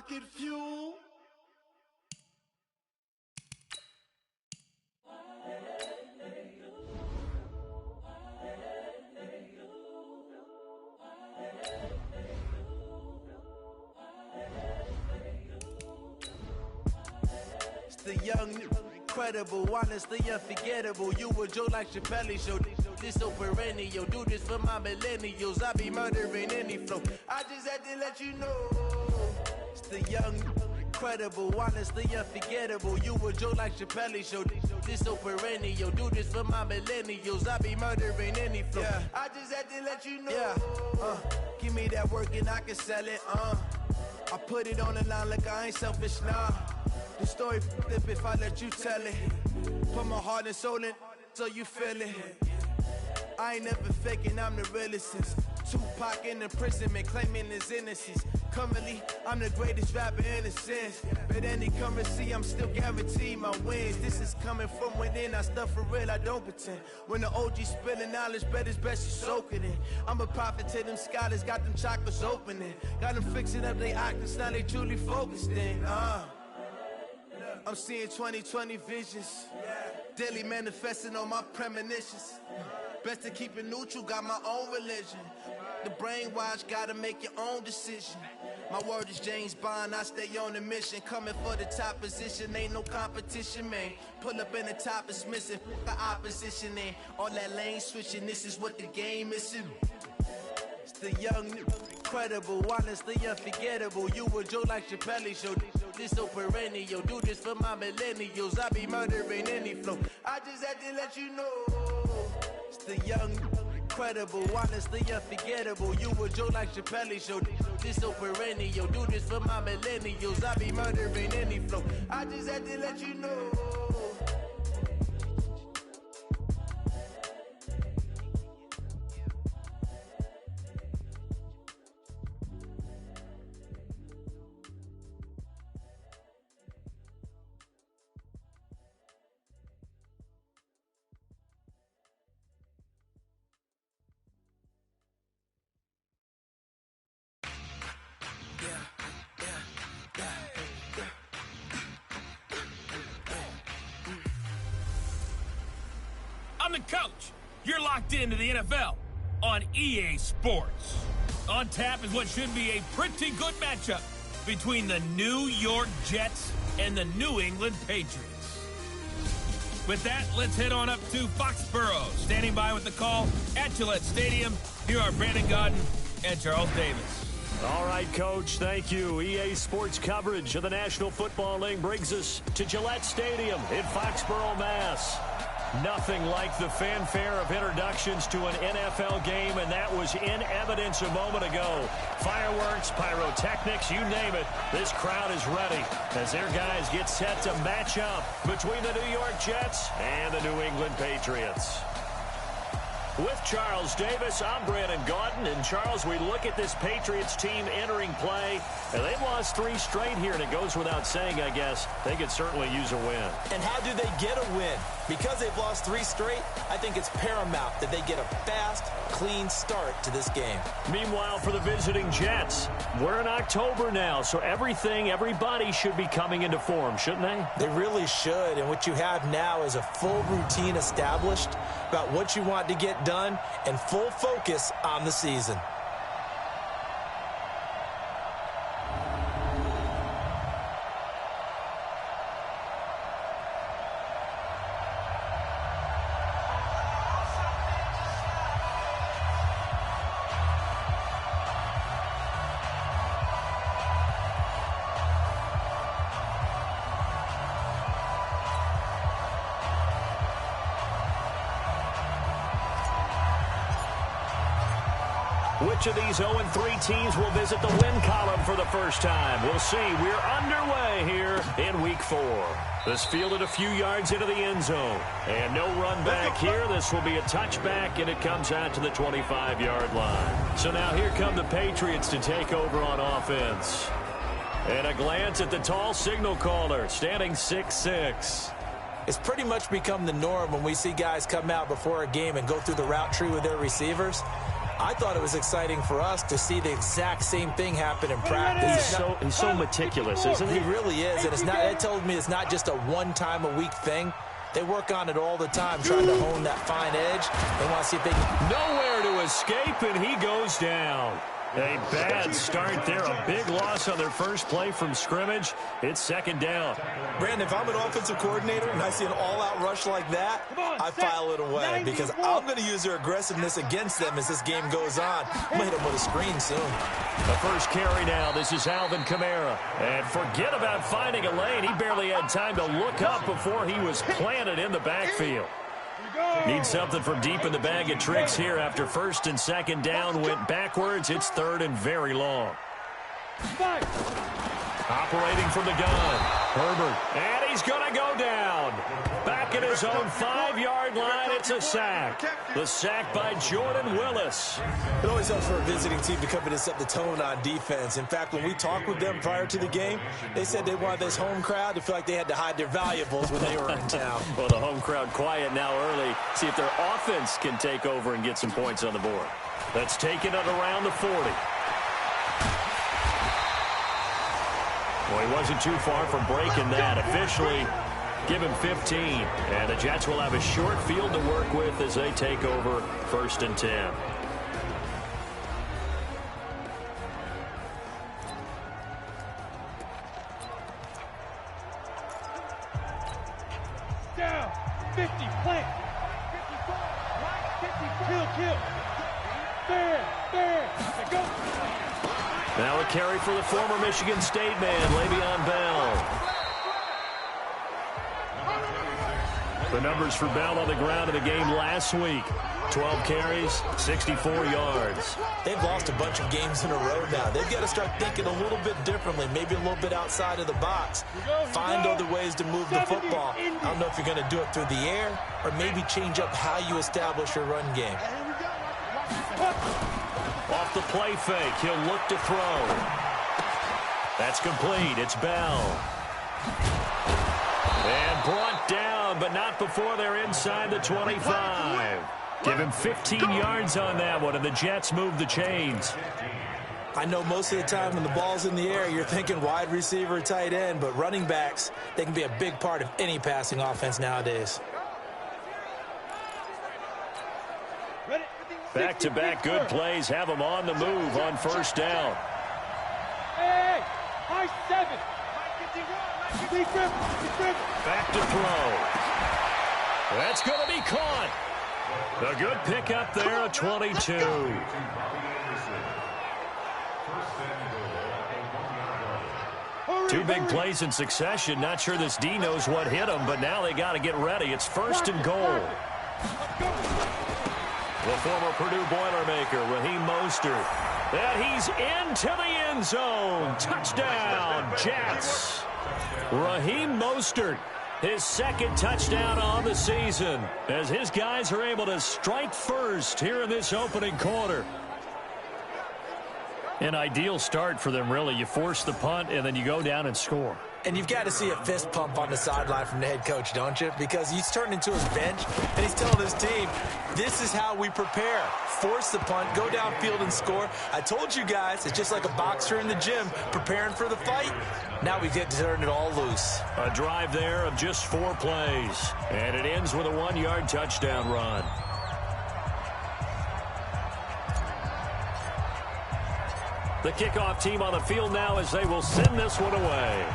rocket fuel. It's the young, incredible, honestly unforgettable. You a joke like Chappelle Show. This so perennial, do this for my millennials. I be murdering any flow. I just had to let you know. It's the young, incredible, honestly unforgettable. You a joke like Chappelle Show. This so perennial, do this for my millennials. I be murdering any flow. Yeah. I just had to let you know. Yeah. Give me that work and I can sell it. I put it on the line like I ain't selfish, nah. The story flip if I let you tell it. Put my heart and soul in so you feel it. I ain't never faking, I'm the realest since Tupac in imprisonment, claiming his innocence. Currently, I'm the greatest rapper in a sense. But any currency, I'm still guaranteed my wins. This is coming from within, I stuff for real, I don't pretend. When the OG spilling knowledge, bet it's best you soak it in. I'm a prophet to them scholars, got them chakras opening. Got them fixing up their octaves, now they truly focused in. I'm seeing 2020 visions, daily manifesting on my premonitions. Best to keep it neutral, got my own religion. The brainwash, gotta make your own decision. My word is James Bond, I stay on a mission. Coming for the top position, ain't no competition, man. Pull up in the top is missing, the opposition in. All that lane switching, this is what the game is. It's the young, incredible, honestly unforgettable. You a joke like Chappelle Show. This so perennial, do this for my millennials. I be murdering any flow. I just had to let you know. It's the young, incredible, honestly unforgettable. You a joke like Chappelle Show. This so perennial, do this for my millennials. I be murdering any flow. I just had to let you know. I'm the coach. You're locked into the NFL on EA Sports. On tap is what should be a pretty good matchup between the New York Jets and the New England Patriots. With that, let's head on up to Foxborough. Standing by with the call at Gillette Stadium, here are Brandon Gaudin and Charles Davis. All right, Coach, thank you. EA Sports coverage of the National Football League brings us to Gillette Stadium in Foxborough, Mass. Nothing like the fanfare of introductions to an NFL game, and that was in evidence a moment ago. Fireworks, pyrotechnics, you name it. This crowd is ready as their guys get set to match up between the New York Jets and the New England Patriots. With Charles Davis, I'm Brandon Gaudin. And, Charles, we look at this Patriots team entering play, and they've lost 3 straight here, and it goes without saying, I guess, they could certainly use a win. And how do they get a win? Because they've lost 3 straight, I think it's paramount that they get a fast, clean start to this game. Meanwhile, for the visiting Jets, we're in October now, so everybody should be coming into form, shouldn't they? They really should, and what you have now is a full routine established about what you want to get done and full focus on the season. Which of these 0-3 teams will visit the win column for the first time? We'll see. We're underway here in Week 4. This fielded a few yards into the end zone. And no run back here. This will be a touchback, and it comes out to the 25-yard line. So now here come the Patriots to take over on offense. And a glance at the tall signal caller, standing 6'6". It's pretty much become the norm when we see guys come out before a game and go through the route tree with their receivers. I thought it was exciting for us to see the exact same thing happen in practice. He's so meticulous, isn't he? He really is, and that tells me it's not just a one-time-a-week thing. They work on it all the time, trying to hone that fine edge. They want to see if they can... Nowhere to escape, and he goes down. A bad start there, a big loss on their first play from scrimmage. It's second down. Brandon, if I'm an offensive coordinator and I see an all-out rush like that, I file it away because I'm going to use their aggressiveness against them as this game goes on. I'm going to hit them with a screen soon. The first carry now. This is Alvin Kamara. And forget about finding a lane. He barely had time to look up before he was planted in the backfield. Need something from deep in the bag of tricks here after first and second down went backwards. It's third and very long. Operating from the gun, Herbert, and he's going to go down. Back at his own 5-yard line, it's a sack. The sack by Jordan Willis. It always helps for a visiting team to come in and set the tone on defense. In fact, when we talked with them prior to the game, they said they wanted this home crowd to feel like they had to hide their valuables when they were in town. Well, the home crowd quiet now early. See if their offense can take over and get some points on the board. Let's take it at around the 40. Well, he wasn't too far from breaking that. Officially, give him 15. And the Jets will have a short field to work with as they take over first and 10. Down, 50, plant, 54, right, 50, kill, fair, go. Now a carry for the former Michigan State man, Le'Veon Bell. The numbers for Bell on the ground in the game last week. 12 carries, 64 yards. They've lost a bunch of games in a row now. They've got to start thinking a little bit differently, maybe a little bit outside of the box. Find other ways to move the football. I don't know if you're going to do it through the air or maybe change up how you establish your run game. Off the play fake, he'll look to throw. That's complete. It's Bell. And brought down, but not before they're inside the 25. Give him 15 yards on that one, and the Jets move the chains. I know most of the time when the ball's in the air, you're thinking wide receiver, tight end, but running backs, they can be a big part of any passing offense nowadays. Back-to-back good plays have them on the move on first down. Hey, high 7. Back to throw. That's going to be caught. A good pickup there, a 22. Two big plays in succession. Not sure this D knows what hit him, but now they got to get ready. It's first and goal. The former Purdue Boilermaker, Raheem Mostert. And he's into the end zone. Touchdown, Jets. Raheem Mostert, his second touchdown on the season, as his guys are able to strike first here in this opening quarter. An ideal start for them, really. You force the punt, and then you go down and score. And you've got to see a fist pump on the sideline from the head coach, don't you? Because he's turned into his bench, and he's telling his team, this is how we prepare. Force the punt, go downfield and score. I told you guys, it's just like a boxer in the gym preparing for the fight. Now we get to turn it all loose. A drive there of just 4 plays, and it ends with a 1-yard touchdown run. The kickoff team on the field now as they will send this one away.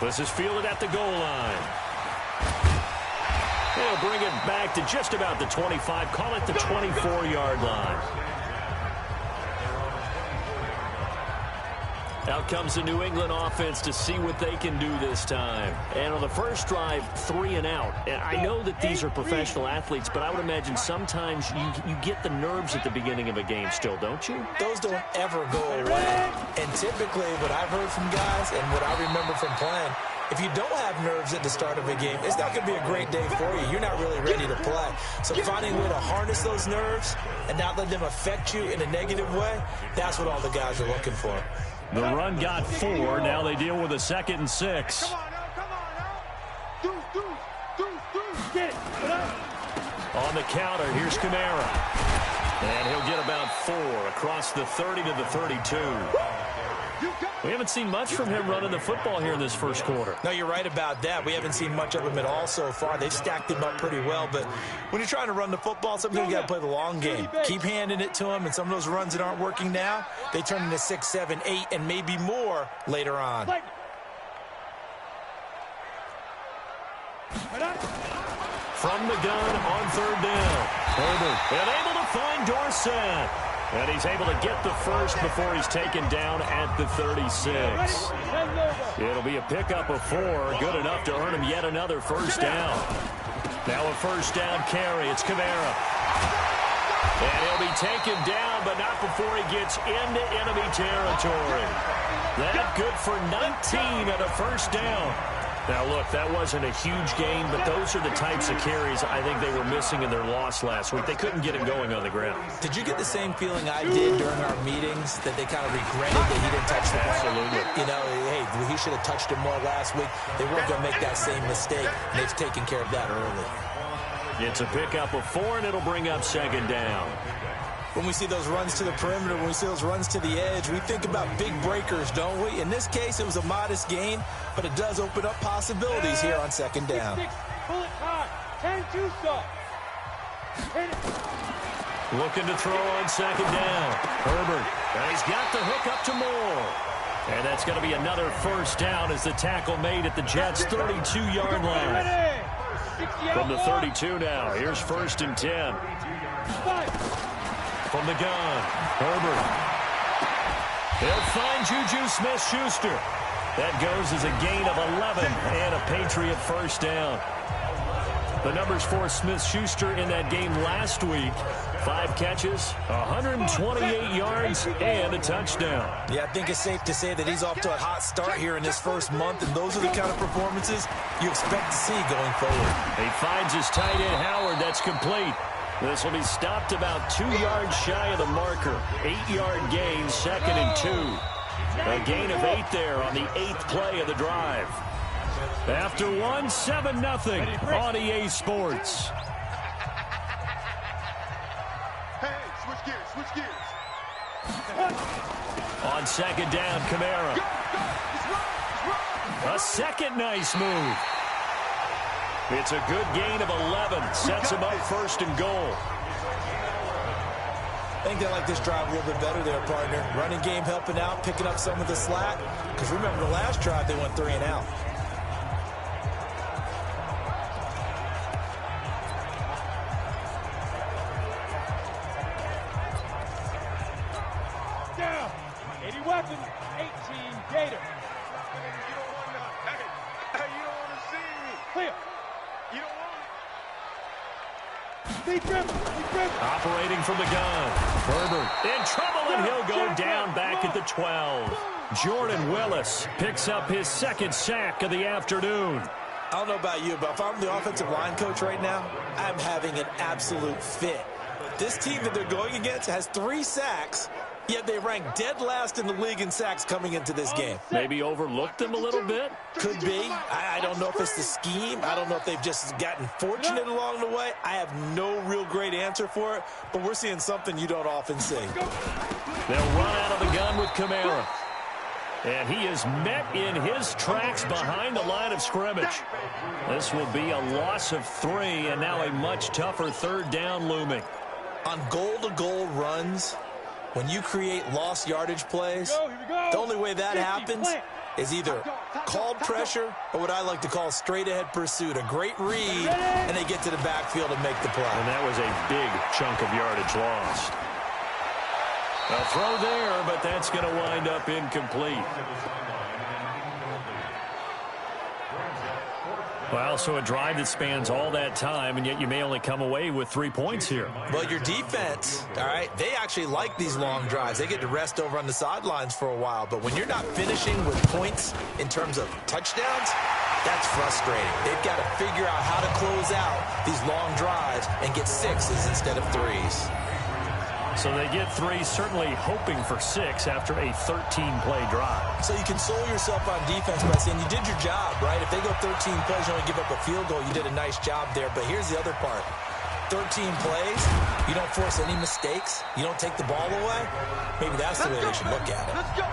This is fielded at the goal line. They'll bring it back to just about the 25, call it the 24-yard line. Out comes the New England offense to see what they can do this time. And on the first drive, 3 and out. And I know that these are professional athletes, but I would imagine sometimes you get the nerves at the beginning of a game still, don't you? Those don't ever go away. And typically what I've heard from guys and what I remember from playing, if you don't have nerves at the start of a game, it's not going to be a great day for you. You're not really ready to play. So finding a way to harness those nerves and not let them affect you in a negative way, that's what all the guys are looking for. The run got 4. Now they deal with a 2nd and 6. Come on now. Get it. On the counter, here's Kamara. And he'll get about 4 across the 30 to the 32. We haven't seen much from him running the football here in this first quarter. No, you're right about that. We haven't seen much of him at all so far. They've stacked him up pretty well, but when you're trying to run the football, sometimes you got to play the long game. Keep handing it to him, and some of those runs that aren't working now, they turn into 6, 7, 8, and maybe more later on. From the gun on third down. Herbert and able to find Dorsett. And he's able to get the first before he's taken down at the 36. It'll be a pickup of 4, good enough to earn him yet another first down. Now a first down carry. It's Kamara. And he'll be taken down, but not before he gets into enemy territory. That good for 19 at a first down. Now, look, that wasn't a huge gain, but those are the types of carries I think they were missing in their loss last week. They couldn't get it going on the ground. Did you get the same feeling I did during our meetings, that they kind of regretted that he didn't touch the ball? Absolutely. You know, hey, he should have touched him more last week. They weren't going to make that same mistake, and they've taken care of that early. It's a pickup of 4, and it'll bring up second down. When we see those runs to the perimeter, when we see those runs to the edge, we think about big breakers, don't we? In this case, it was a modest gain, but it does open up possibilities here on second down. Looking to throw on second down. Herbert, and he's got the hook up to Moore. And that's going to be another first down as the tackle made at the Jets' 32-yard line. From the 32 now, here's first and 10. From the gun, Herbert. They'll find Juju Smith-Schuster. That goes as a gain of 11 and a Patriot first down. The numbers for Smith-Schuster in that game last week: 5 catches, 128 yards, and a touchdown. Yeah, I think it's safe to say that he's off to a hot start here in this first month, and those are the kind of performances you expect to see going forward. He finds his tight end, Howard. That's complete. This will be stopped about 2 yards shy of the marker. 8-yard gain, second and 2. A gain of 8 there on the 8th play of the drive. After 1, 7-0 on EA Sports. Hey, switch gears. On second down, Kamara. A second nice move. It's a good gain of 11. Sets him up first and goal. I think they like this drive a little bit better there, partner. Running game helping out, picking up some of the slack. Because remember, the last drive, they went 3 and out. Down. 80 weapons, 18 Gator. Hey, you don't want to see me. Clear. You don't want it. Operating from the gun. Herbert in trouble, and he'll go down back at the 12. Jordan Willis picks up his second sack of the afternoon. I don't know about you, but if I'm the offensive line coach right now, I'm having an absolute fit. This team that they're going against has 3 sacks, yet they rank dead last in the league in sacks coming into this game. Maybe overlooked them a little bit? Could be. I don't know if it's the scheme. I don't know if they've just gotten fortunate along the way. I have no real great answer for it, but we're seeing something you don't often see. They'll run out of the gun with Kamara. And he is met in his tracks behind the line of scrimmage. This will be a loss of 3, and now a much tougher third down looming. On goal-to-goal runs, when you create lost yardage plays, the only way that happens is either called pressure or what I like to call straight-ahead pursuit. A great read, and they get to the backfield and make the play. And that was a big chunk of yardage lost. A throw there, but that's going to wind up incomplete. Well, so a drive that spans all that time, and yet you may only come away with 3 points here. Well, your defense, all right, they actually like these long drives. They get to rest over on the sidelines for a while. But when you're not finishing with points in terms of touchdowns, that's frustrating. They've got to figure out how to close out these long drives and get 6s instead of 3s. So they get 3, certainly hoping for 6 after a 13-play drive. So you console yourself on defense by saying you did your job, right? If they go 13 plays, you only give up a field goal, you did a nice job there. But here's the other part. 13 plays, you don't force any mistakes, you don't take the ball away, maybe that's the way they should look at it. Let's go.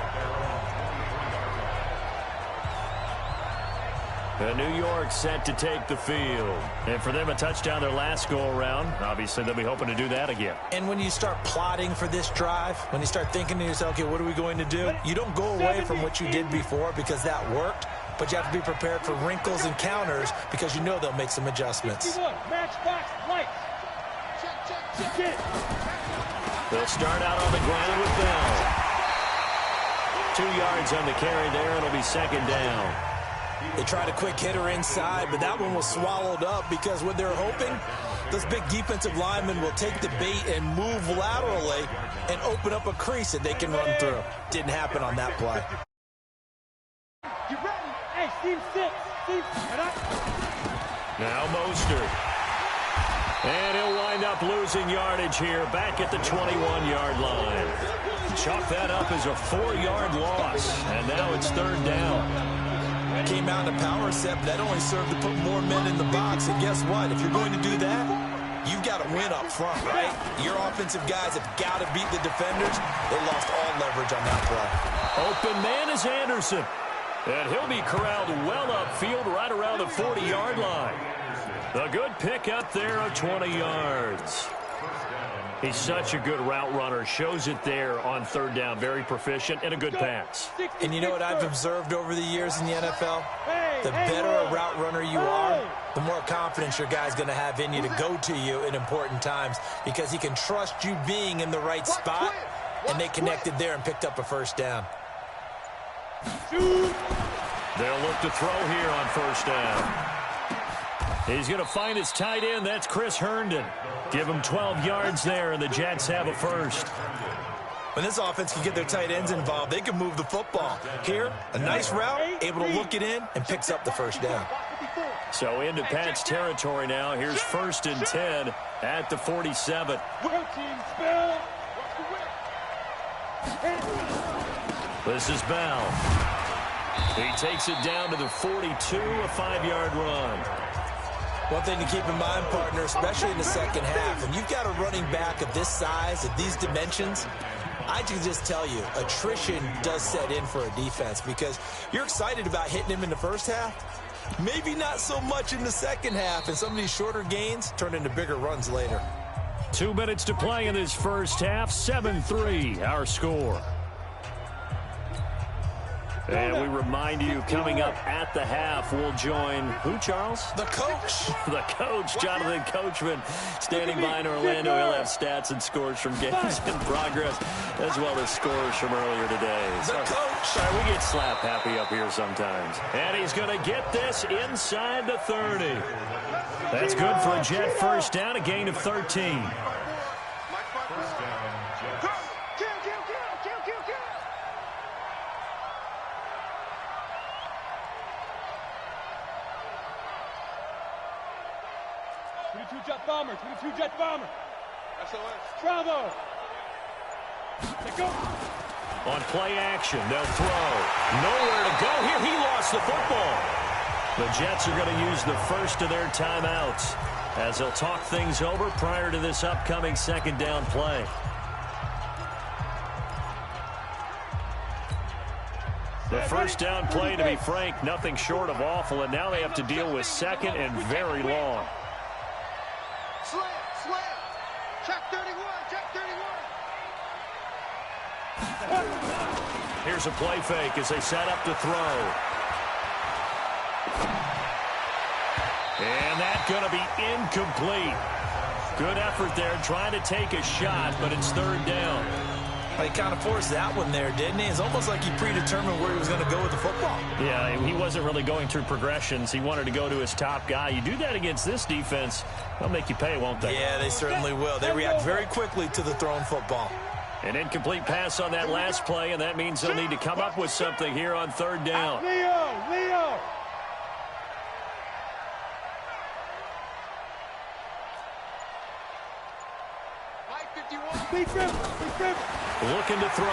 New York set to take the field. And for them, a touchdown their last go-around. Obviously, they'll be hoping to do that again. And when you start plotting for this drive, when you start thinking to yourself, okay, what are we going to do? You don't go away from what you did before because that worked, but you have to be prepared for wrinkles and counters because you know they'll make some adjustments. Matchbox lights. Check. They'll start out on the ground with Bell. 2 yards on the carry there. It'll be second down. They tried a quick hitter inside, but that one was swallowed up because what they're hoping, those big defensive linemen will take the bait and move laterally and open up a crease that they can run through. Didn't happen on that play. You ready? Hey, Steve 6. Now Mostert. And he'll wind up losing yardage here back at the 21-yard line. Chalk that up as a 4-yard loss, and now it's third down. Came out in a power set, but that only served to put more men in the box. And guess what? If you're going to do that, you've got to win up front, right? Your offensive guys have got to beat the defenders. They lost all leverage on that play. Open man is Anderson. And he'll be corralled well upfield right around the 40-yard line. A good pick up there of 20 yards. He's such a good route runner. Shows it there on third down. Very proficient and a good pass. And you know what I've observed over the years in the NFL? The better a route runner you are, the more confidence your guy's going to have in you to go to you in important times because he can trust you being in the right spot, and they connected there and picked up a first down. They'll look to throw here on first down. He's going to find his tight end. That's Chris Herndon. Give him 12 yards there, and the Jets have a first. When this offense can get their tight ends involved, they can move the football. Here, a nice route, able to look it in, and picks up the first down. So into Pat's territory now. Here's first and 10 at the 47. This is Bell. He takes it down to the 42, a 5-yard run. One thing to keep in mind, partner, especially in the second half, when you've got a running back of this size, of these dimensions, I can just tell you, attrition does set in for a defense because you're excited about hitting him in the first half. Maybe not so much in the second half, and some of these shorter gains turn into bigger runs later. 2 minutes to play in this first half, 7-3, our score. And we remind you, coming up at the half, we'll join who, Charles? The coach. The coach, Jonathan Coachman, standing by in Orlando. He'll have stats and scores from games in progress, as well as scores from earlier today. The coach. Sorry, we get slap happy up here sometimes. And he's going to get this inside the 30. That's good for a Jet first down, a gain of 13. Jet bomber. Bravo. Go. On play action, they'll throw. Nowhere to go here. He lost the football. The Jets are going to use the first of their timeouts as they'll talk things over prior to this upcoming second down play. The first down play, to be frank, nothing short of awful, and now they have to deal with second and very long. Slam. Check 31. Here's a play fake as they set up to throw. And that's going to be incomplete. Good effort there, trying to take a shot, but it's third down. He kind of forced that one there, didn't he? It's almost like he predetermined where he was going to go with the football. Yeah, he wasn't really going through progressions. He wanted to go to his top guy. You do that against this defense, they'll make you pay, won't they? Yeah, they certainly will. They react very quickly to the thrown football. An incomplete pass on that last play, and that means they'll need to come up with something here on third down. Leo! Looking to throw.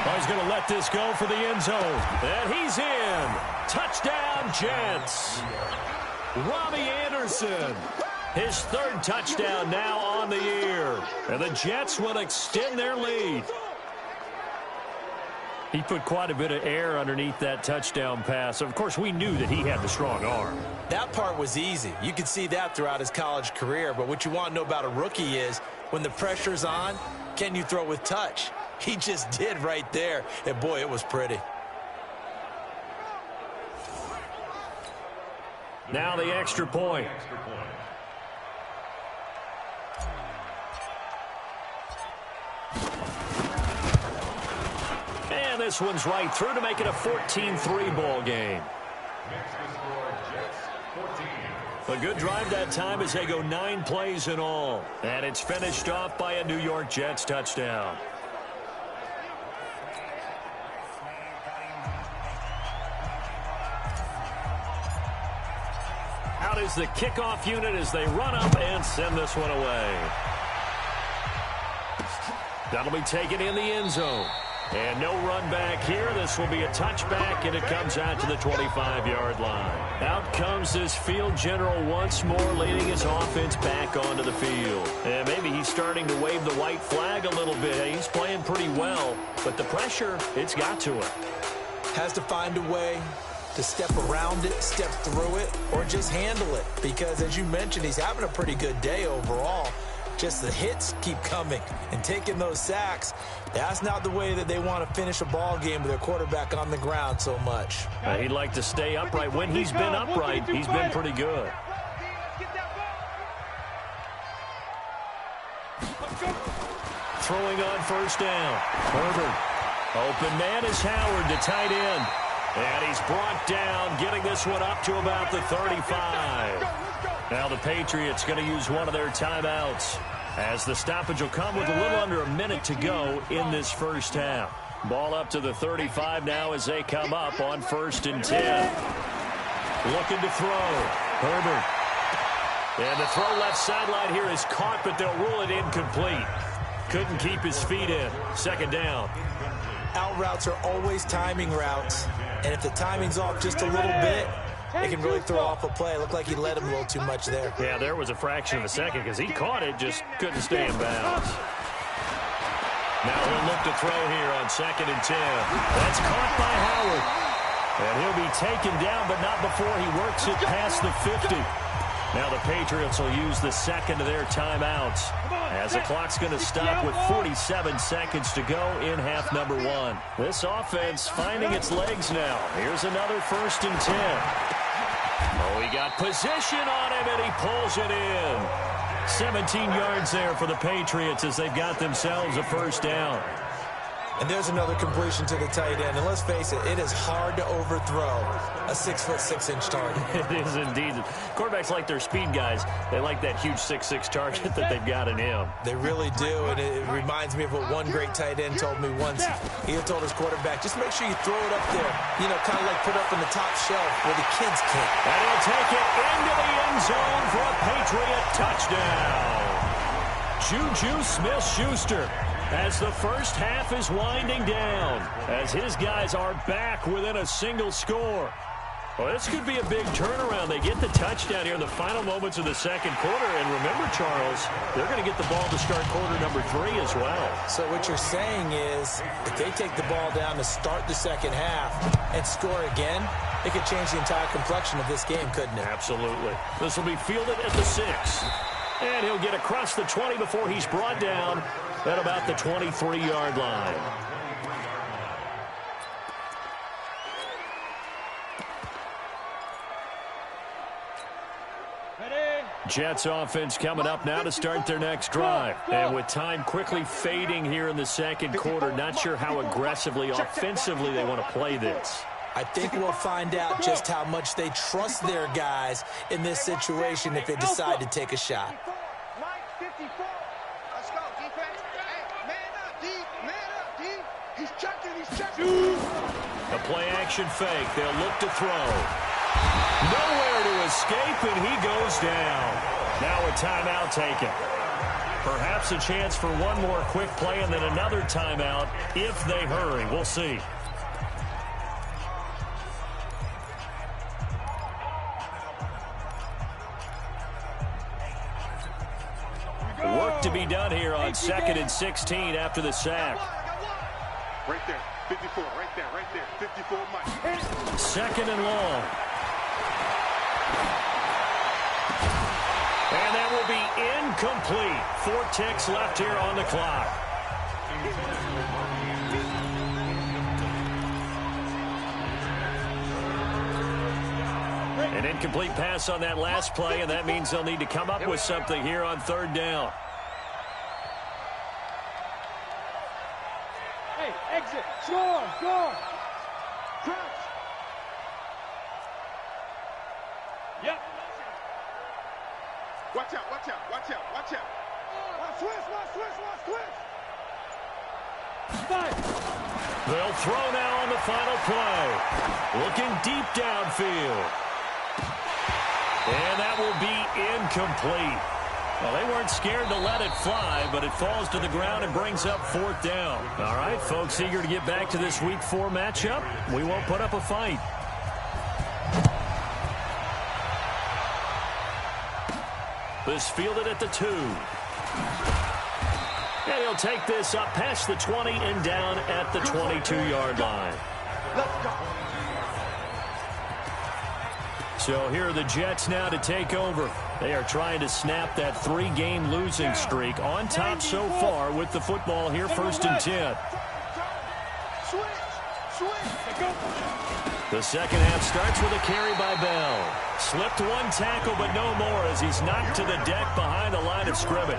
Oh, he's going to let this go for the end zone. And he's in. Touchdown, Jets. Robbie Anderson. His third touchdown now on the year. And the Jets will extend their lead. He put quite a bit of air underneath that touchdown pass. Of course, we knew that he had the strong arm. That part was easy. You could see that throughout his college career. But what you want to know about a rookie is when the pressure's on, can you throw with touch? He just did right there. And, boy, it was pretty. Now the extra point. And this one's right through to make it a 14-3 ball game. A good drive that time as they go 9 plays in all. And it's finished off by a New York Jets touchdown. Out is the kickoff unit as they run up and send this one away. That'll be taken in the end zone. And no run back here. This will be a touchback, and it comes out to the 25-yard line. Out comes this field general once more, leading his offense back onto the field. And maybe he's starting to wave the white flag a little bit. He's playing pretty well, but the pressure, it's got to him. Has to find a way to step around it, step through it, or just handle it. Because, as you mentioned, he's having a pretty good day overall. Just the hits keep coming and taking those sacks. That's not the way that they want to finish a ball game with their quarterback on the ground so much. He'd like to stay upright. When he's been upright, he's been pretty good. Throwing on first down. Herbert. Open man is Howard, the tight end. And he's brought down, getting this one up to about the 35. Now the Patriots going to use one of their timeouts as the stoppage will come with a little under a minute to go in this first half. Ball up to the 35 now as they come up on 1st and 10. Looking to throw. Herbert. And the throw left sideline here is caught, but they'll rule it incomplete. Couldn't keep his feet in. 2nd down. Out routes are always timing routes. And if the timing's off just a little bit, it can really throw off a play. It looked like he led him a little too much there. Yeah, there was a fraction of a second because he caught it, just couldn't stay in bounds. Now he'll look to throw here on 2nd and 10. That's caught by Howard. And he'll be taken down, but not before he works it past the 50. Now the Patriots will use the second of their timeouts as the clock's going to stop with 47 seconds to go in half number 1. This offense finding its legs now. Here's another 1st and 10. Oh, he got position on him, and he pulls it in. 17 yards there for the Patriots as they've got themselves a first down. And there's another completion to the tight end. And let's face it, it is hard to overthrow a 6'6" target. It is indeed. Quarterbacks like their speed guys. They like that huge 6'6" target that they've got in him. They really do. And it reminds me of what one great tight end told me once. He had told his quarterback, just make sure you throw it up there. You know, kind of like put up in the top shelf where the kids can't. And he'll take it into the end zone for a Patriot touchdown. Juju Smith-Schuster. As the first half is winding down, as his guys are back within a single score. Well, this could be a big turnaround. They get the touchdown here in the final moments of the second quarter. And remember, Charles, they're going to get the ball to start quarter number 3 as well. So what you're saying is if they take the ball down to start the second half and score again, it could change the entire complexion of this game, couldn't it? Absolutely. This will be fielded at the 6. And he'll get across the 20 before he's brought down at about the 23-yard line. Jets offense coming up now to start their next drive. And with time quickly fading here in the second quarter, not sure how aggressively, offensively they want to play this. I think we'll find out just how much they trust their guys in this situation if they decide to take a shot. A play-action fake. They'll look to throw. Nowhere to escape, and he goes down. Now a timeout taken. Perhaps a chance for one more quick play and then another timeout if they hurry. We'll see. work to be done here on 2nd and 16 after the sack. Right there, 54, right there, 54 Mike. 2nd and long. And that will be incomplete. 4 ticks left here on the clock. An incomplete pass on that last play, and that means they'll need to come up with something here on 3rd down. Hey, exit, score, crouch. Yep. Watch out. Switch. They'll throw now on the final play. Looking deep downfield. And that will be incomplete. Well, they weren't scared to let it fly, but it falls to the ground and brings up 4th down. All right, folks, eager to get back to this Week 4 matchup. We won't put up a fight. This fielded at the 2. And he'll take this up past the 20 and down at the 22-yard line. Let's go. So here are the Jets now to take over. They are trying to snap that 3-game losing streak. On top so far with the football here, 1st and 10. The second half starts with a carry by Bell. Slipped 1 tackle, but no more as he's knocked to the deck behind the line of scrimmage.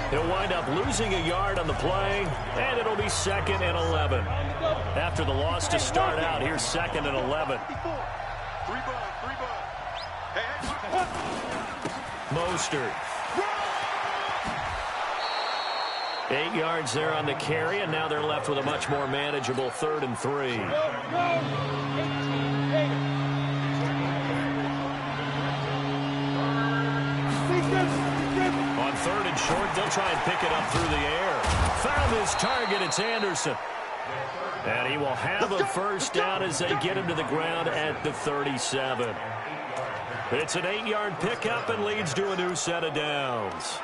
He'll wind up losing a yard on the play, and it'll be 2nd and 11. After the loss to start out, here's 2nd and 11. Mostert. 8 yards there on the carry, and now they're left with a much more manageable 3rd and 3. On 3rd and short, they'll try and pick it up through the air. Found his target, it's Anderson. And he will have a 1st down as they get him to the ground at the 37. It's an 8-yard pickup and leads to a new set of downs.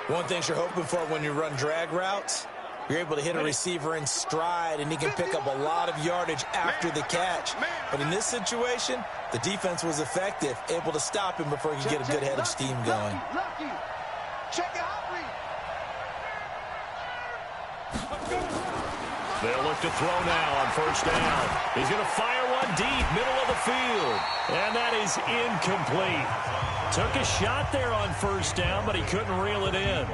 One thing you're hoping for when you run drag routes, you're able to hit a receiver in stride, and he can pick up a lot of yardage after the catch. But in this situation, the defense was effective, able to stop him before he could get a good head of steam going. They'll look to throw now on 1st down. He's going to fire one deep, middle of the field. And that is incomplete. Took a shot there on 1st down, but he couldn't reel it in.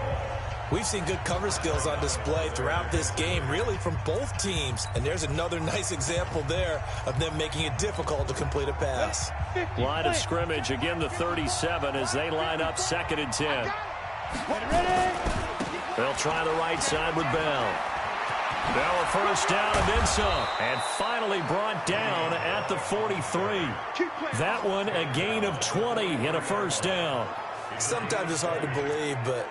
We've seen good cover skills on display throughout this game, really from both teams. And there's another nice example there of them making it difficult to complete a pass. Line of scrimmage, again the 37 as they line up 2nd and 10. They'll try the right side with Bell. Bell a 1st down and then some. And finally brought down at the 43. That one a gain of 20 and a 1st down. Sometimes it's hard to believe, but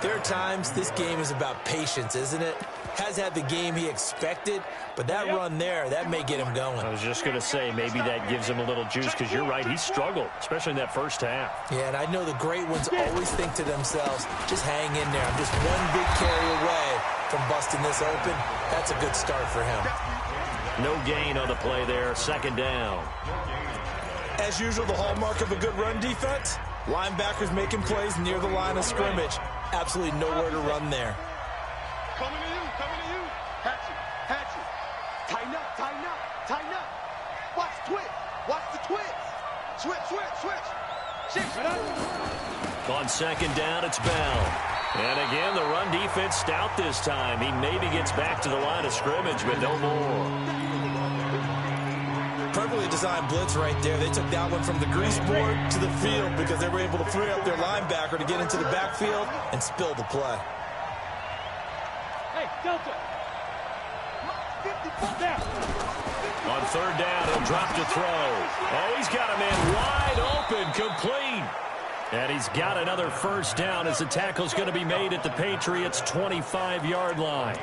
there are times this game is about patience, isn't it? Has had the game he expected, but that run there, that may get him going. I was just going to say, maybe that gives him a little juice, because you're right, he struggled, especially in that 1st half. Yeah, and I know the great ones always think to themselves, just hang in there. I'm just one big carry away from busting this open. That's a good start for him. No gain on the play there, 2nd down. As usual, the hallmark of a good run defense, linebackers making plays near the line of scrimmage. Absolutely nowhere to run there. Coming to you. Hatchet. Tighten up. Watch the twist. Switch. On 2nd down, it's Bell. And again, the run defense stout this time. He maybe gets back to the line of scrimmage, but no more. Perfectly designed blitz right there. They took that one from the grease board to the field because they were able to free up their linebacker to get into the backfield and spill the play. Hey, Delta. On 3rd down, he'll drop to throw. Oh, he's got a man wide open, complete. And he's got another 1st down as the tackle's going to be made at the Patriots' 25-yard line.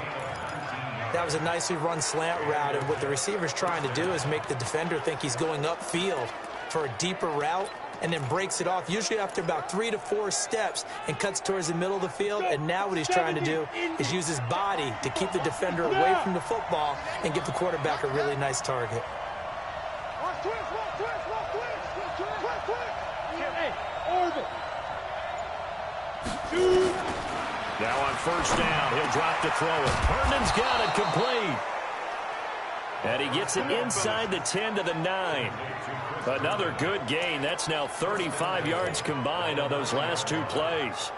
That was a nicely run slant route, and what the receiver's trying to do is make the defender think he's going upfield for a deeper route, and then breaks it off, usually after about 3 to 4 steps, and cuts towards the middle of the field. And now what he's trying to do is use his body to keep the defender away from the football and give the quarterback a really nice target. Now on first down, he'll drop to throw it. Herndon's got it complete. And he gets it inside the 10 to the 9. Another good gain. That's now 35 yards combined on those last 2 plays.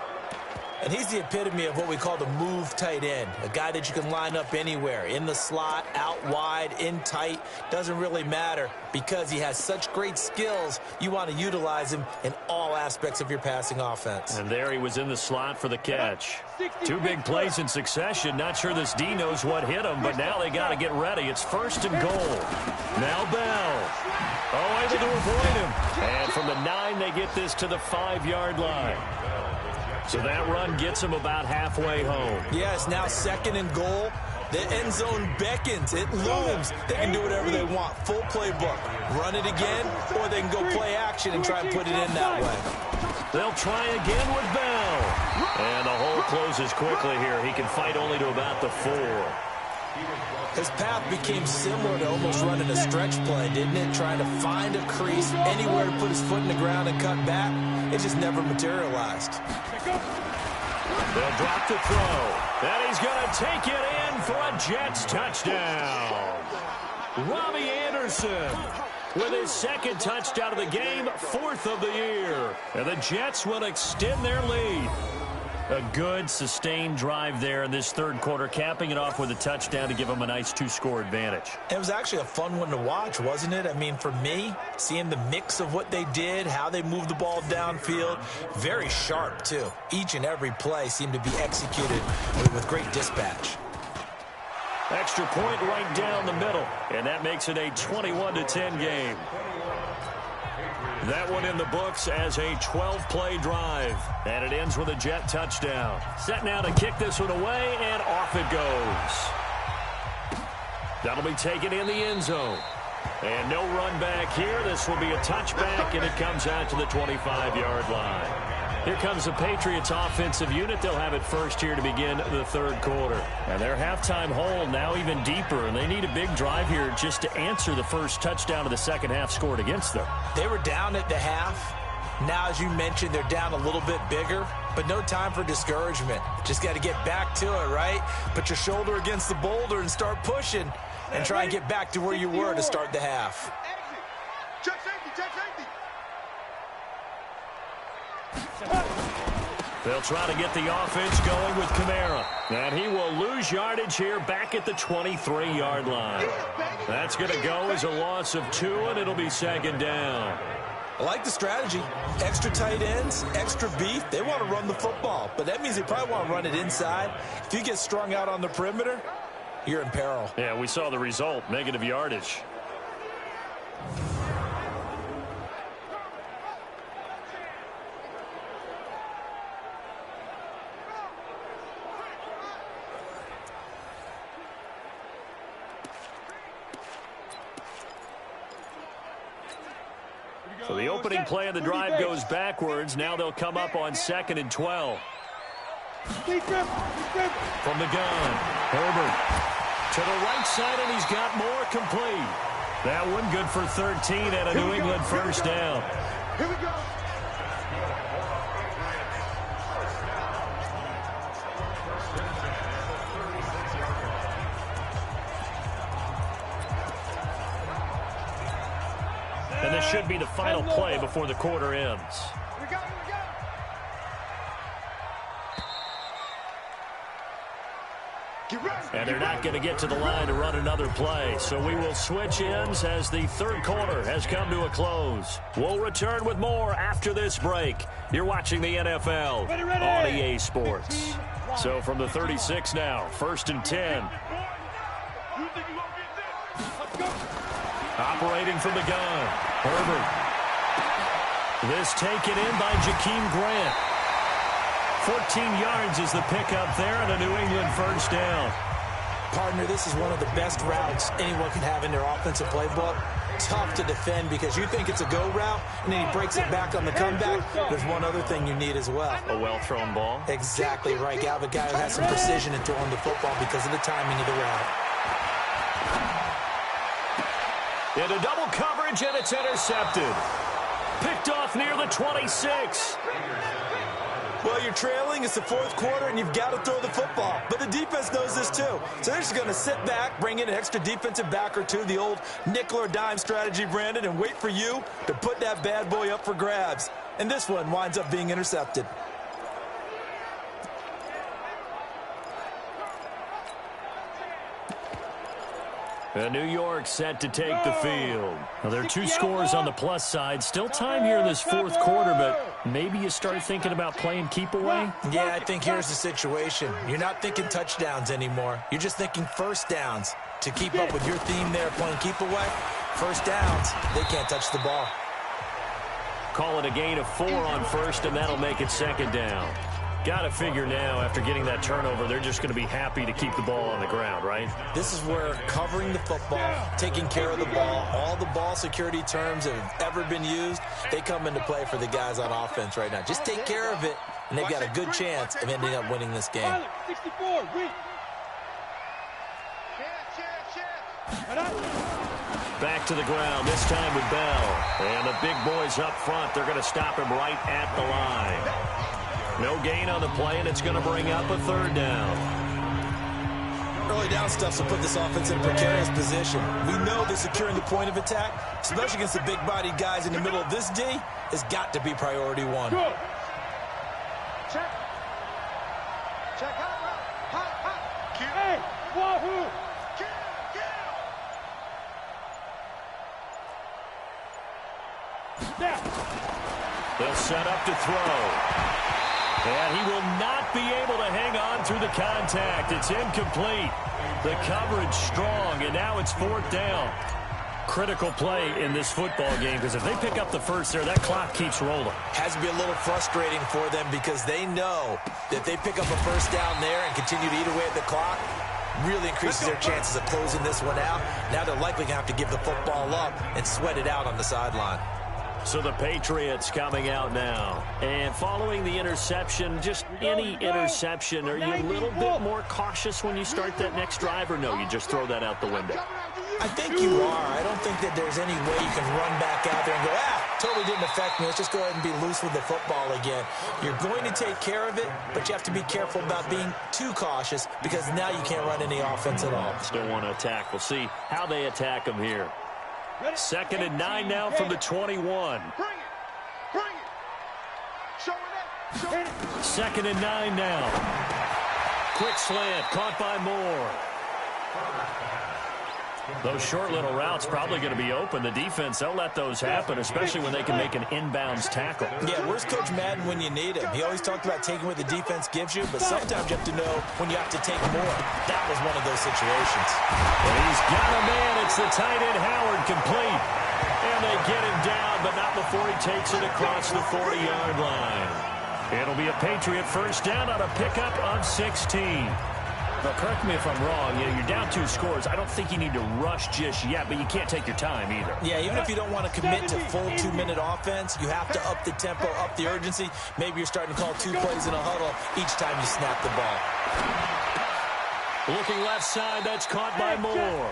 And he's the epitome of what we call the move tight end, a guy that you can line up anywhere, in the slot, out wide, in tight, doesn't really matter because he has such great skills. You want to utilize him in all aspects of your passing offense. And there he was in the slot for the catch. 2 big plays in succession. Not sure this D knows what hit him, but now they got to get ready. It's first and goal. Now Bell. Oh, able to avoid him. And from the 9, they get this to the 5-yard line. So that run gets him about halfway home. Yeah, it's now second and goal. The end zone beckons. It looms. They can do whatever they want. Full playbook. Run it again, or they can go play action and try and put it in that way. They'll try again with Bell. And the hole closes quickly here. He can fight only to about the 4. His path became similar to almost running a stretch play, didn't it? Trying to find a crease, anywhere to put his foot in the ground and cut back. It just never materialized. They'll drop to throw. And he's going to take it in for a Jets touchdown. Robbie Anderson with his 2nd touchdown of the game, 4th of the year. And the Jets will extend their lead. A good, sustained drive there in this 3rd quarter, capping it off with a touchdown to give them a nice 2-score advantage. It was actually a fun one to watch, wasn't it? I mean, for me, seeing the mix of what they did, how they moved the ball downfield, very sharp, too. Each and every play seemed to be executed with great dispatch. Extra point right down the middle, and that makes it a 21-10 game. That one in the books as a 12-play drive. And it ends with a Jet touchdown. Set now to kick this one away, and off it goes. That'll be taken in the end zone. And no run back here. This will be a touchback, and it comes out to the 25-yard line. Here comes the Patriots offensive unit. They'll have it first here to begin the 3rd quarter. And their halftime hole now even deeper, and they need a big drive here just to answer the first touchdown of the 2nd half scored against them. They were down at the half. Now, as you mentioned, they're down a little bit bigger, but no time for discouragement. Just got to get back to it, right? Put your shoulder against the boulder and start pushing and try and get back to where you were to start the half. Check safety, check safety. They'll try to get the offense going with Kamara. And he will lose yardage here back at the 23-yard line. That's going to go as a loss of 2, and it'll be 2nd down. I like the strategy. Extra tight ends, extra beef. They want to run the football, but that means they probably want to run it inside. If you get strung out on the perimeter, you're in peril. Yeah, we saw the result, negative yardage. So the opening play of the drive goes backwards. Now they'll come up on 2nd and 12. From the gun, Herbert to the right side, and he's got more complete. That one good for 13 and a New England first down. Here we go. And this should be the final play before the quarter ends. And they're not going to get to the line to run another play. So we will switch ends as the 3rd quarter has come to a close. We'll return with more after this break. You're watching the NFL on EA Sports. So from the 36 now, 1st and 10. Operating from the gun, Herbert. This taken in by Jakeem Grant. 14 yards is the pickup there, and a New England first down. Partner, this is one of the best routes anyone can have in their offensive playbook. Tough to defend because you think it's a go route, and then he breaks it back on the comeback. There's one other thing you need as well. A well-thrown ball? Exactly right. You have a guy who has some precision in throwing the football because of the timing of the route. Into double coverage, and it's intercepted. Picked off near the 26. Well, you're trailing. It's the fourth quarter, and you've got to throw the football. But the defense knows this, too. So they're just going to sit back, bring in an extra defensive back or two, the old nickel or dime strategy, Brandon, and wait for you to put that bad boy up for grabs. And this one winds up being intercepted. And New York set to take the field. Now, there are 2 scores on the plus side. Still time here in this fourth quarter, but maybe you start thinking about playing keep away? Yeah, I think here's the situation. You're not thinking touchdowns anymore. You're just thinking first downs. To keep up with your theme there, playing keep away, first downs, they can't touch the ball. Call it a gain of 4 on first, and that'll make it second down. Got to figure now, after getting that turnover, they're just going to be happy to keep the ball on the ground, right? This is where covering the football, taking care of the ball, all the ball security terms that have ever been used, they come into play for the guys on offense right now. Just take care of it, and they've got a good chance of ending up winning this game. 64, reach. Back to the ground, this time with Bell. And the big boys up front, they're going to stop him right at the line. No gain on the play, and it's going to bring up a third down. Early down stuff will put this offense in a precarious position. We know that securing the point of attack, especially against the big-bodied guys in the middle of this D, has got to be priority one. Good. Check. Check. Hot. Hey, wahoo. They'll set up to throw. And he will not be able to hang on through the contact. It's incomplete. The coverage strong, and now it's fourth down. Critical play in this football game, because if they pick up the first there, that clock keeps rolling. Has to be a little frustrating for them because they know that they pick up a first down there and continue to eat away at the clock, really increases their chances of closing this one out. Now they're likely going to have to give the football up and sweat it out on the sideline. So the Patriots coming out now. And following the interception, just any interception, are you a little bit more cautious when you start that next drive, or no, you just throw that out the window? I think you are. I don't think that there's any way you can run back out there and go, totally didn't affect me. Let's just go ahead and be loose with the football again. You're going to take care of it, but you have to be careful about being too cautious because now you can't run any offense at all. Still want to attack. We'll see how they attack them here. 2nd and 9 now from the 21. Bring it. Show it up. 2nd and 9 now. Quick slant, caught by Moore. Those short little routes probably going to be open. The defense, they'll let those happen, especially when they can make an inbounds tackle. Yeah, where's Coach Madden when you need him? He always talked about taking what the defense gives you, but sometimes you have to know when you have to take more. That was one of those situations. And he's got a man. It's the tight end, Howard, complete. And they get him down, but not before he takes it across the 40-yard line. It'll be a Patriot first down on a pickup of 16. Now, correct me if I'm wrong. You're down 2 scores. I don't think you need to rush just yet, but you can't take your time either. Yeah, even if you don't want to commit to full 2-minute offense, you have to up the tempo, up the urgency. Maybe you're starting to call 2 plays in a huddle each time you snap the ball. Looking left side, that's caught by Moore.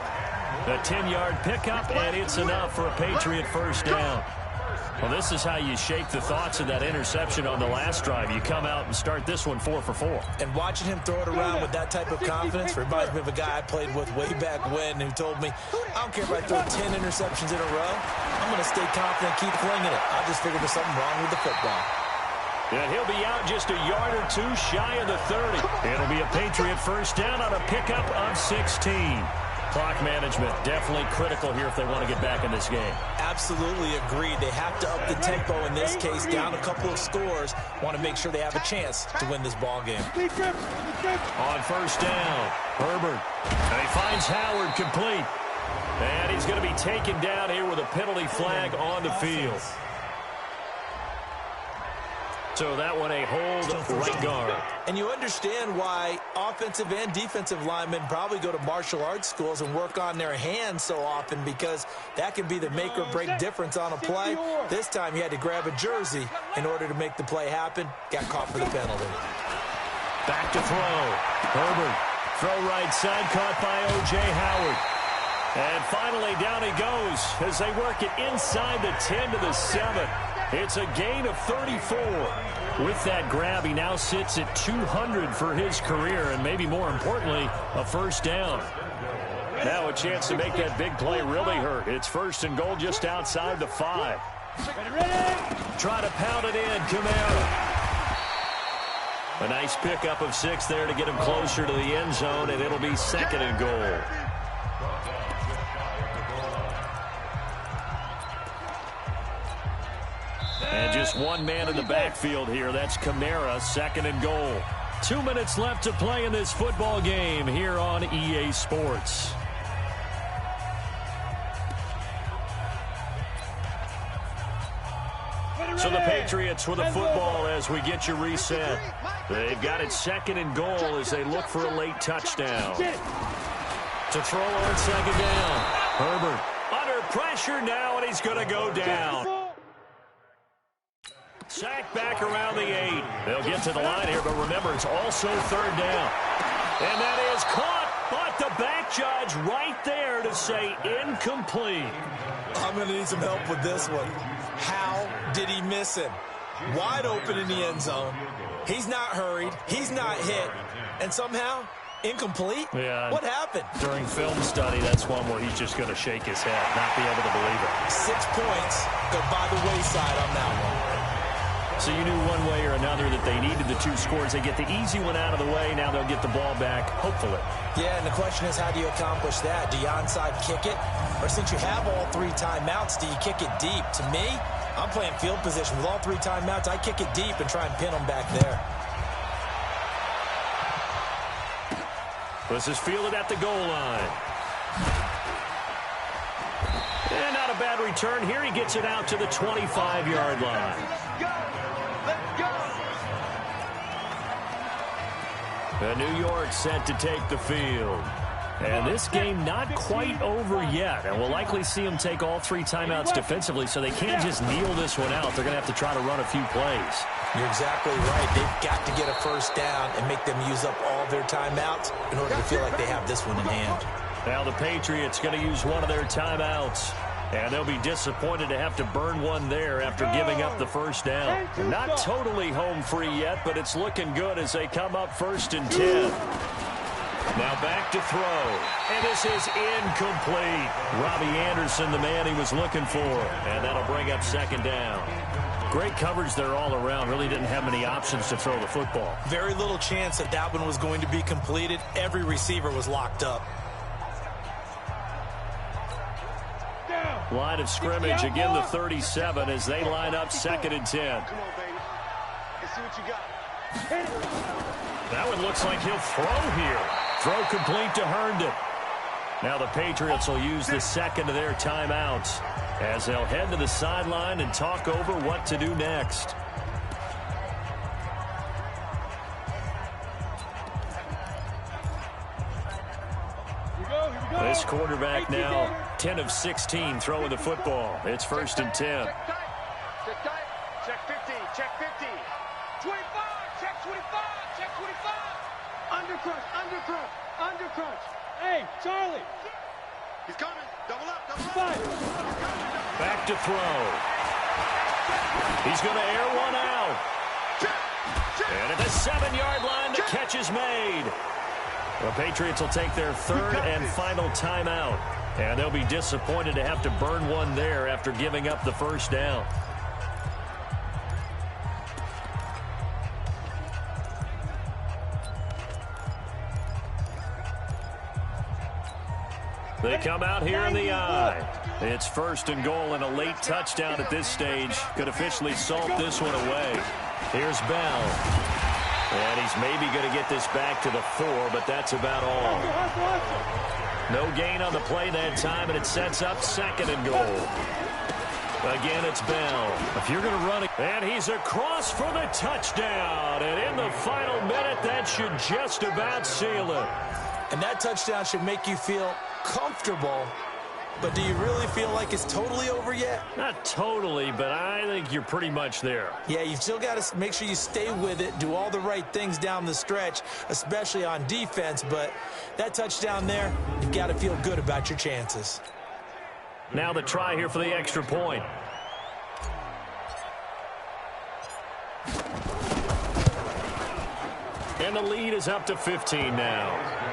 A 10-yard pickup, and it's enough for a Patriot first down. Well, this is how you shake the thoughts of that interception on the last drive. You come out and start this one 4 for 4. And watching him throw it around with that type of confidence reminds me of a guy I played with way back when who told me, I don't care if I throw 10 interceptions in a row. I'm going to stay confident, keep flinging it. I just figured there's something wrong with the football. And he'll be out just a yard or 2 shy of the 30. It'll be a Patriot first down on a pickup of 16. Clock management definitely critical here if they want to get back in this game. Absolutely agreed. They have to up the tempo in this case, down a couple of scores. Want to make sure they have a chance to win this ball game. On first down, Herbert. And he finds Howard complete. And he's going to be taken down here with a penalty flag on the field. So that one a hold right guard. And you understand why offensive and defensive linemen probably go to martial arts schools and work on their hands so often, because that can be the make or break difference on a play. This time he had to grab a jersey in order to make the play happen. Got caught for the penalty. Back to throw. Herbert. Throw right side, caught by O.J. Howard. And finally down he goes as they work it inside the 10 to the 7. It's a gain of 34. With that grab, he now sits at 200 for his career, and maybe more importantly, a first down. Now a chance to make that big play really hurt. It's first and goal just outside the 5. Try to pound it in, Kamara. A nice pickup of 6 there to get him closer to the end zone, and it'll be second and goal. And just one man in the backfield here. That's Kamara, second and goal. 2 minutes left to play in this football game here on EA Sports. So the Patriots with a football as we get you reset. They've got it second and goal as they look for a late touchdown. To throw on second down. Herbert under pressure now, and he's going to go down. Sack back around the 8. They'll get to the line here, but remember, it's also third down. And that is caught, but the back judge right there to say incomplete. I'm going to need some help with this one. How did he miss him? Wide open in the end zone. He's not hurried. He's not hit. And somehow, incomplete? Yeah. What happened? During film study, that's one where he's just going to shake his head, not be able to believe it. 6 points go by the wayside on that one. So you knew one way or another that they needed the 2 scores. They get the easy one out of the way. Now they'll get the ball back, hopefully. Yeah, and the question is, how do you accomplish that? Do you onside kick it? Or since you have all 3 timeouts, do you kick it deep? To me, I'm playing field position. With all 3 timeouts, I kick it deep and try and pin them back there. This is fielded at the goal line. And not a bad return here. He gets it out to the 25-yard line. The New York set to take the field. And this game not quite over yet. And we'll likely see them take all 3 timeouts defensively, so they can't just kneel this one out. They're going to have to try to run a few plays. You're exactly right. They've got to get a first down and make them use up all their timeouts in order to feel like they have this one in hand. Now the Patriots going to use one of their timeouts. And they'll be disappointed to have to burn one there after giving up the first down. Not totally home free yet, but it's looking good as they come up first and 10. Now back to throw. And this is incomplete. Robbie Anderson, the man he was looking for. And that'll bring up second down. Great coverage there all around. Really didn't have many options to throw the football. Very little chance that that one was going to be completed. Every receiver was locked up. Line of scrimmage, again the 37 as they line up second and 10. Come on, baby. Let's see what you got. That one looks like he'll throw here. Throw complete to Herndon. Now the Patriots will use the second of their timeouts as they'll head to the sideline and talk over what to do next. This quarterback now 10 of 16 throwing the football. It's first and 10. Check 50, check 50. 25, check 25, check 25. Undercrunch, undercrunch, undercrunch. Hey, Charlie. He's coming. Double up, double up. Back to throw. He's going to air one out. And at the 7-yard line, the catch is made. The Patriots will take their third and final timeout. And they'll be disappointed to have to burn one there after giving up the first down. They come out here in the eye. It's first and goal and a late touchdown at this stage could officially salt this one away. Here's Bell. And he's maybe going to get this back to the 4, but that's about all. No gain on the play that time, and it sets up second and goal. Again, it's Bell. If you're going to run it, and he's across for the touchdown. And in the final minute, that should just about seal it. And that touchdown should make you feel comfortable. But do you really feel like it's totally over yet? Not totally, but I think you're pretty much there. Yeah, you've still got to make sure you stay with it, do all the right things down the stretch, especially on defense. But that touchdown there, you've got to feel good about your chances. Now the try here for the extra point. And the lead is up to 15 now.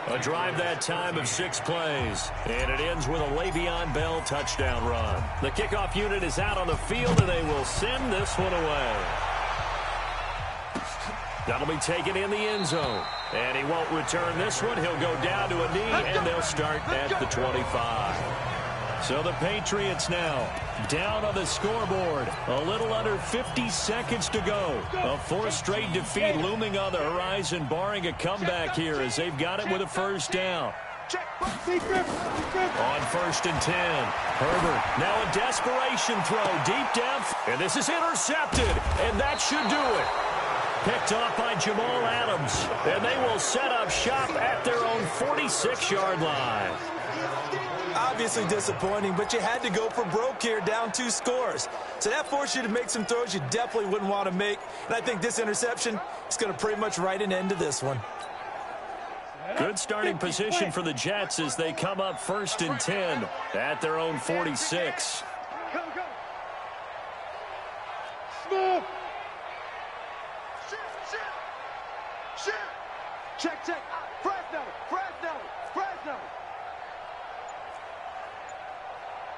A drive that time of 6 plays. And it ends with a Le'Veon Bell touchdown run. The kickoff unit is out on the field, and they will send this one away. That'll be taken in the end zone. And he won't return this one. He'll go down to a knee, and they'll start at the 25. So the Patriots now down on the scoreboard. A little under 50 seconds to go. A 4th straight defeat looming on the horizon, barring a comeback here as they've got it with a first down. On 1st and 10. Herbert now a desperation throw deep down. And this is intercepted, and that should do it. Picked off by Jamal Adams. And they will set up shop at their own 46-yard line. Obviously disappointing, but you had to go for broke here, down 2 scores. So that forced you to make some throws you definitely wouldn't want to make. And I think this interception is going to pretty much write an end to this one. Good starting position for the Jets as they come up 1st and 10 at their own 46. Go. Smooth. Check. Fresno.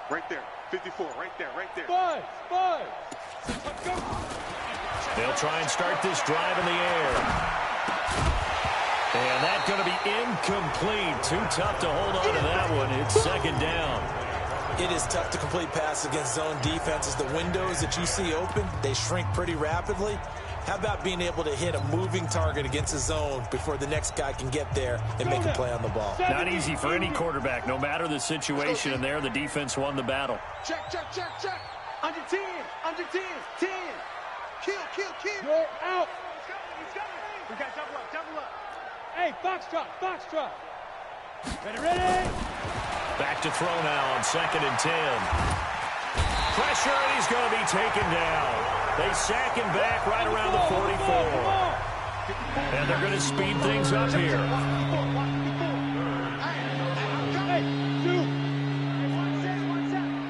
Right there. 54. Right there. Five. They'll try and start this drive in the air. And that's going to be incomplete. Too tough to hold on to that one. It's 2nd down. It is tough to complete passes against zone defenses. The windows that you see open, they shrink pretty rapidly. How about being able to hit a moving target against a zone before the next guy can get there and make a play on the ball? Not easy for any quarterback. No matter the situation, and there the defense won the battle. Check. Under 10. 10. Kill. You're out. He's coming. We got double up. Hey, Foxtrot. Ready. Back to throw now on 2nd and 10. Pressure, and he's going to be taken down. They sack him back right around the 44. And they're going to speed things up here. Hey, shoot.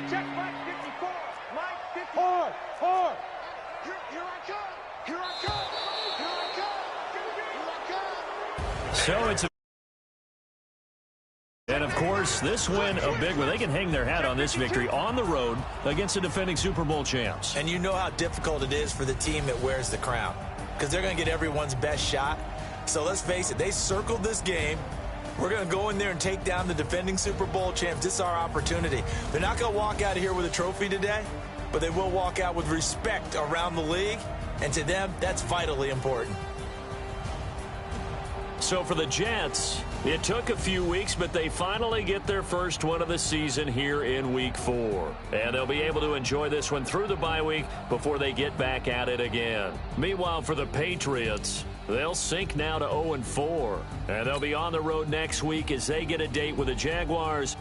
Check Mike 54. Mike 54. Hard. Here I come. So it's a... And, of course, this win a big one. They can hang their hat on this victory on the road against the defending Super Bowl champs. And you know how difficult it is for the team that wears the crown, because they're going to get everyone's best shot. So let's face it, they circled this game. We're going to go in there and take down the defending Super Bowl champs. This is our opportunity. They're not going to walk out of here with a trophy today, but they will walk out with respect around the league. And to them, that's vitally important. So for the Jets, it took a few weeks, but they finally get their first win of the season here in Week 4. And they'll be able to enjoy this one through the bye week before they get back at it again. Meanwhile, for the Patriots, they'll sink now to 0-4. And they'll be on the road next week as they get a date with the Jaguars.